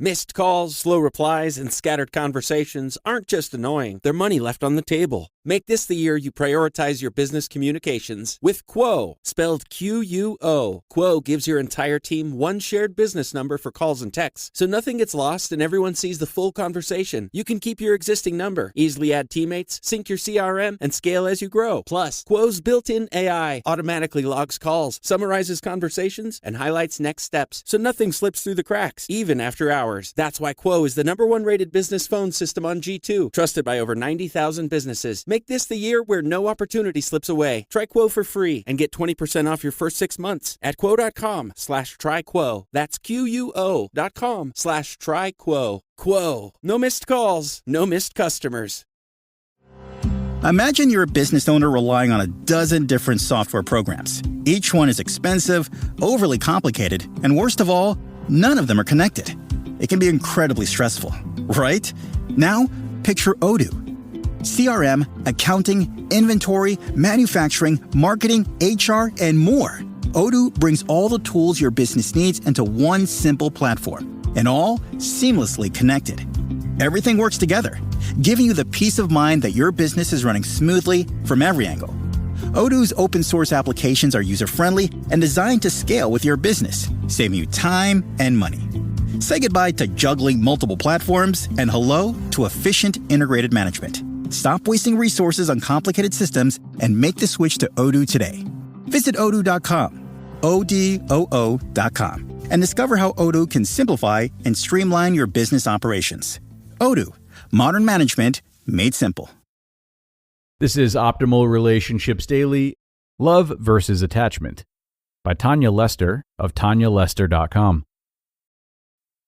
Missed calls, slow replies, and scattered conversations aren't just annoying, they're money left on the table. Make this the year you prioritize your business communications with Quo, spelled Q-U-O. Quo gives your entire team one shared business number for calls and texts, so nothing gets lost and everyone sees the full conversation. You can keep your existing number, easily add teammates, sync your CRM, and scale as you grow. Plus, Quo's built-in AI automatically logs calls, summarizes conversations, and highlights next steps, so nothing slips through the cracks, even after hours. That's why Quo is the #1 rated business phone system on G2, trusted by over 90,000 businesses. Make this the year where no opportunity slips away. Try Quo for free and get 20% off your first 6 months at quo.com/tryquo. That's QUO.com/tryquo. Quo. No missed calls, no missed customers. Imagine you're a business owner relying on a dozen different software programs. Each one is expensive, overly complicated, and worst of all, none of them are connected. It can be incredibly stressful, right? Now, picture Odoo. CRM, accounting, inventory, manufacturing, marketing, HR, and more. Odoo brings all the tools your business needs into one simple platform, and all seamlessly connected. Everything works together, giving you the peace of mind that your business is running smoothly from every angle. Odoo's open source applications are user-friendly and designed to scale with your business, saving you time and money. Say goodbye to juggling multiple platforms and hello to efficient integrated management. Stop wasting resources on complicated systems and make the switch to Odoo today. Visit odoo.com, ODOO.com, and discover how Odoo can simplify and streamline your business operations. Odoo, modern management made simple. This is Optimal Relationships Daily, Love versus Attachment, by Tonya Lester of TonyaLester.com.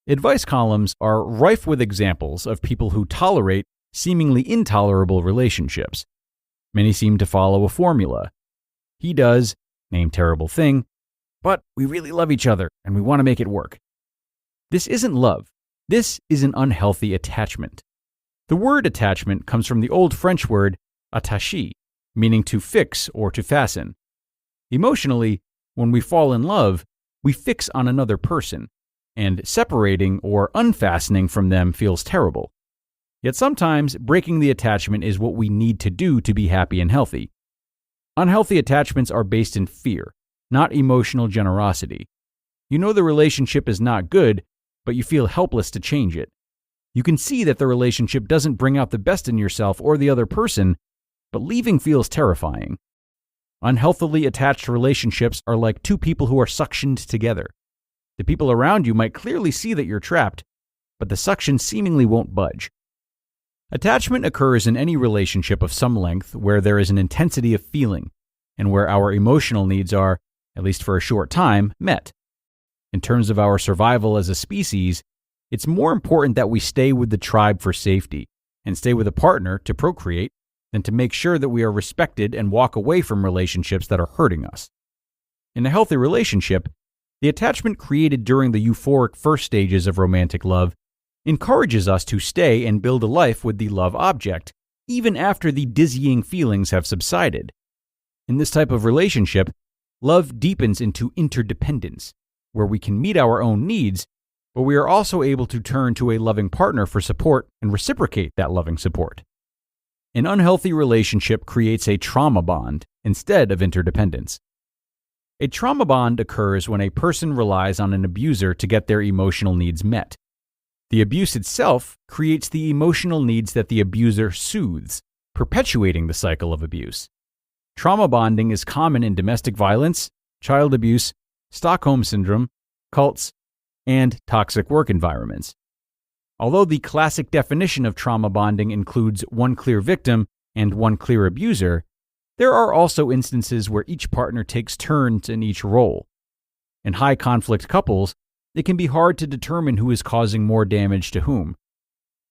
Advice columns are rife with examples of people who tolerate seemingly intolerable relationships. Many seem to follow a formula. He does, name terrible thing, but we really love each other and we want to make it work. This isn't love. This is an unhealthy attachment. The word attachment comes from the old French word attaché, meaning to fix or to fasten. Emotionally, when we fall in love, we fix on another person, and separating or unfastening from them feels terrible. Yet sometimes breaking the attachment is what we need to do to be happy and healthy. Unhealthy attachments are based in fear, not emotional generosity. You know the relationship is not good, but you feel helpless to change it. You can see that the relationship doesn't bring out the best in yourself or the other person, but leaving feels terrifying. Unhealthily attached relationships are like two people who are suctioned together. The people around you might clearly see that you're trapped, but the suction seemingly won't budge. Attachment occurs in any relationship of some length where there is an intensity of feeling, and where our emotional needs are, at least for a short time, met. In terms of our survival as a species, it's more important that we stay with the tribe for safety, and stay with a partner to procreate, than to make sure that we are respected and walk away from relationships that are hurting us. In a healthy relationship, the attachment created during the euphoric first stages of romantic love encourages us to stay and build a life with the love object, even after the dizzying feelings have subsided. In this type of relationship, love deepens into interdependence, where we can meet our own needs, but we are also able to turn to a loving partner for support and reciprocate that loving support. An unhealthy relationship creates a trauma bond instead of interdependence. A trauma bond occurs when a person relies on an abuser to get their emotional needs met. The abuse itself creates the emotional needs that the abuser soothes, perpetuating the cycle of abuse. Trauma bonding is common in domestic violence, child abuse, Stockholm Syndrome, cults, and toxic work environments. Although the classic definition of trauma bonding includes one clear victim and one clear abuser, there are also instances where each partner takes turns in each role. In high-conflict couples, it can be hard to determine who is causing more damage to whom.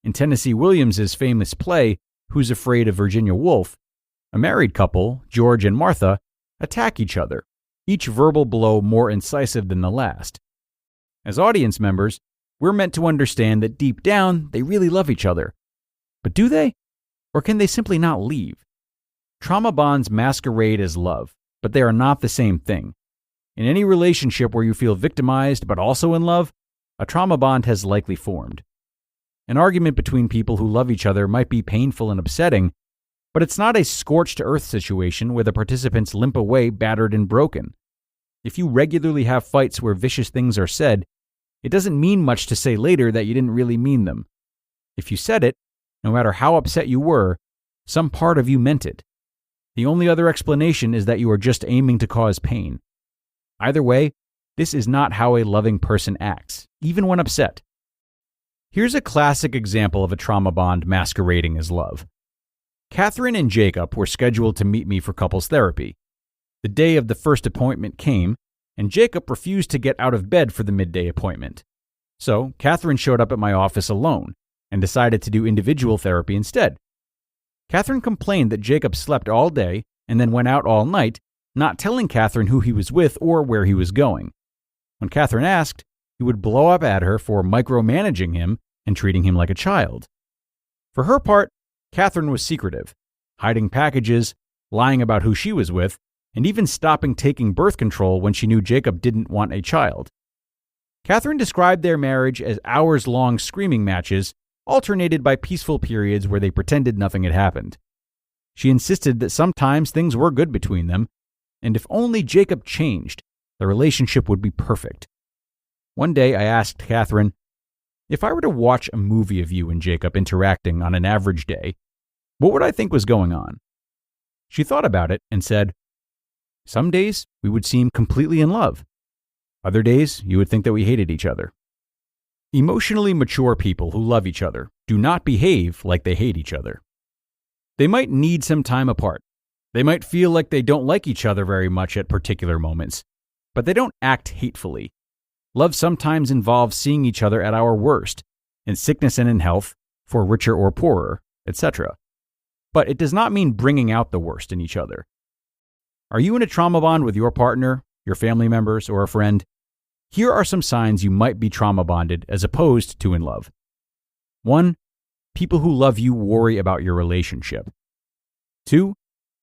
In Tennessee Williams's famous play, Who's Afraid of Virginia Woolf, a married couple, George and Martha, attack each other, each verbal blow more incisive than the last. As audience members, we're meant to understand that deep down, they really love each other. But do they? Or can they simply not leave? Trauma bonds masquerade as love, but they are not the same thing. In any relationship where you feel victimized but also in love, a trauma bond has likely formed. An argument between people who love each other might be painful and upsetting, but it's not a scorched earth situation where the participants limp away battered and broken. If you regularly have fights where vicious things are said, it doesn't mean much to say later that you didn't really mean them. If you said it, no matter how upset you were, some part of you meant it. The only other explanation is that you are just aiming to cause pain. Either way, this is not how a loving person acts, even when upset. Here's a classic example of a trauma bond masquerading as love. Catherine and Jacob were scheduled to meet me for couples therapy. The day of the first appointment came, and Jacob refused to get out of bed for the midday appointment. So, Catherine showed up at my office alone and decided to do individual therapy instead. Catherine complained that Jacob slept all day and then went out all night, not telling Catherine who he was with or where he was going. When Catherine asked, he would blow up at her for micromanaging him and treating him like a child. For her part, Catherine was secretive, hiding packages, lying about who she was with, and even stopping taking birth control when she knew Jacob didn't want a child. Catherine described their marriage as hours-long screaming matches, alternated by peaceful periods where they pretended nothing had happened. She insisted that sometimes things were good between them, and if only Jacob changed, the relationship would be perfect. One day I asked Catherine, if I were to watch a movie of you and Jacob interacting on an average day, what would I think was going on? She thought about it and said, some days we would seem completely in love. Other days you would think that we hated each other. Emotionally mature people who love each other do not behave like they hate each other. They might need some time apart. They might feel like they don't like each other very much at particular moments, but they don't act hatefully. Love sometimes involves seeing each other at our worst, in sickness and in health, for richer or poorer, etc. But it does not mean bringing out the worst in each other. Are you in a trauma bond with your partner, your family members, or a friend? Here are some signs you might be trauma bonded as opposed to in love. 1. People who love you worry about your relationship. 2.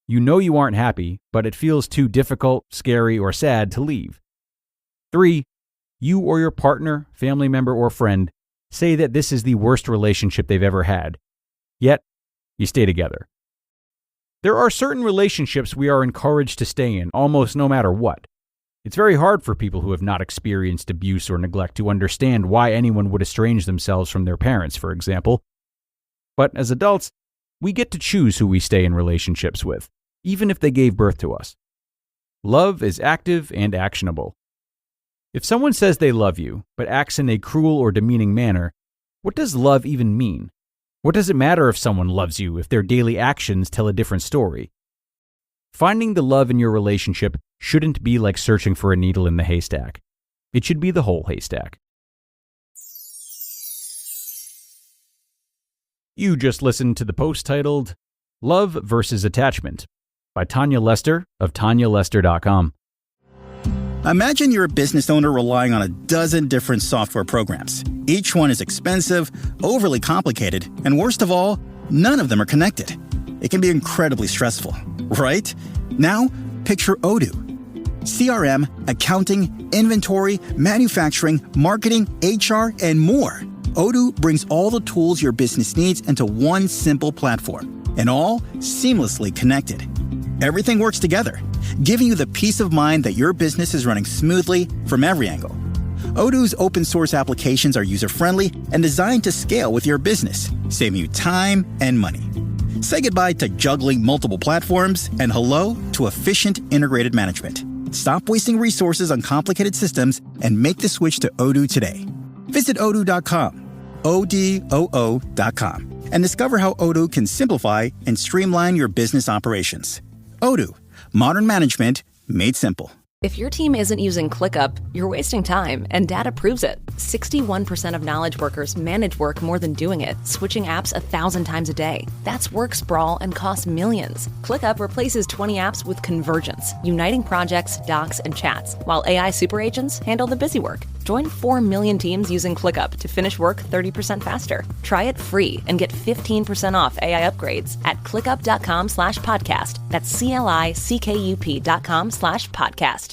You know you aren't happy, but it feels too difficult, scary, or sad to leave. 3. You or your partner, family member, or friend say that this is the worst relationship they've ever had, yet you stay together. There are certain relationships we are encouraged to stay in almost no matter what. It's very hard for people who have not experienced abuse or neglect to understand why anyone would estrange themselves from their parents, for example. But as adults, we get to choose who we stay in relationships with, even if they gave birth to us. Love is active and actionable. If someone says they love you, but acts in a cruel or demeaning manner, what does love even mean? What does it matter if someone loves you if their daily actions tell a different story? Finding the love in your relationship shouldn't be like searching for a needle in the haystack. It should be the whole haystack. You just listened to the post titled, Love versus Attachment by Tonya Lester of TonyaLester.com. Imagine you're a business owner relying on a dozen different software programs. Each one is expensive, overly complicated, and worst of all, none of them are connected. It can be incredibly stressful, right? Now, picture Odoo. CRM, accounting, inventory, manufacturing, marketing, HR, and more. Odoo brings all the tools your business needs into one simple platform, and all seamlessly connected. Everything works together, giving you the peace of mind that your business is running smoothly from every angle. Odoo's open source applications are user-friendly and designed to scale with your business, saving you time and money. Say goodbye to juggling multiple platforms and hello to efficient integrated management. Stop wasting resources on complicated systems and make the switch to Odoo today. Visit odoo.com, ODOO.com, and discover how Odoo can simplify and streamline your business operations. Odoo, modern management made simple. If your team isn't using ClickUp, you're wasting time, and data proves it. 61% of knowledge workers manage work more than doing it, switching apps 1,000 times a day. That's work sprawl and costs millions. ClickUp replaces 20 apps with Convergence, uniting projects, docs, and chats, while AI super agents handle the busy work. Join 4 million teams using ClickUp to finish work 30% faster. Try it free and get 15% off AI upgrades at clickup.com/podcast. That's CLICKUP.com/podcast.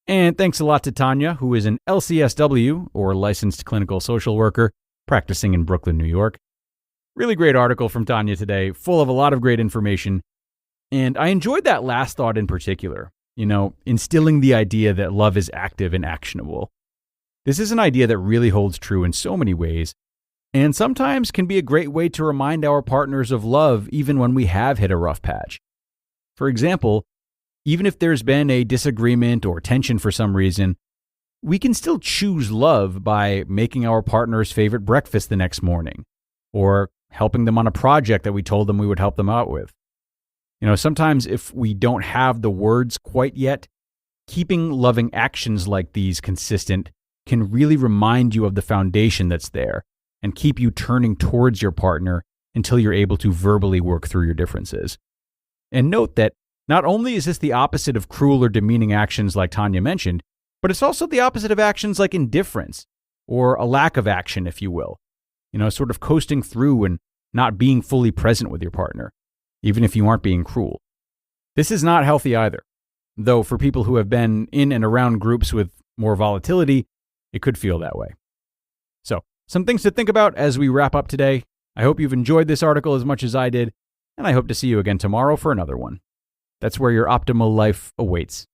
And thanks a lot to Tonya, who is an LCSW, or Licensed Clinical Social Worker, practicing in Brooklyn, New York. Really great article from Tonya today, full of a lot of great information. And I enjoyed that last thought in particular, instilling the idea that love is active and actionable. This is an idea that really holds true in so many ways, and sometimes can be a great way to remind our partners of love even when we have hit a rough patch. For example, even if there's been a disagreement or tension for some reason, we can still choose love by making our partner's favorite breakfast the next morning, or helping them on a project that we told them we would help them out with. Sometimes if we don't have the words quite yet, keeping loving actions like these consistent can really remind you of the foundation that's there and keep you turning towards your partner until you're able to verbally work through your differences. And note that not only is this the opposite of cruel or demeaning actions like Tonya mentioned, but it's also the opposite of actions like indifference, or a lack of action, if you will. Sort of coasting through and not being fully present with your partner, even if you aren't being cruel. This is not healthy either, though for people who have been in and around groups with more volatility, it could feel that way. So, some things to think about as we wrap up today. I hope you've enjoyed this article as much as I did, and I hope to see you again tomorrow for another one. That's where your optimal life awaits.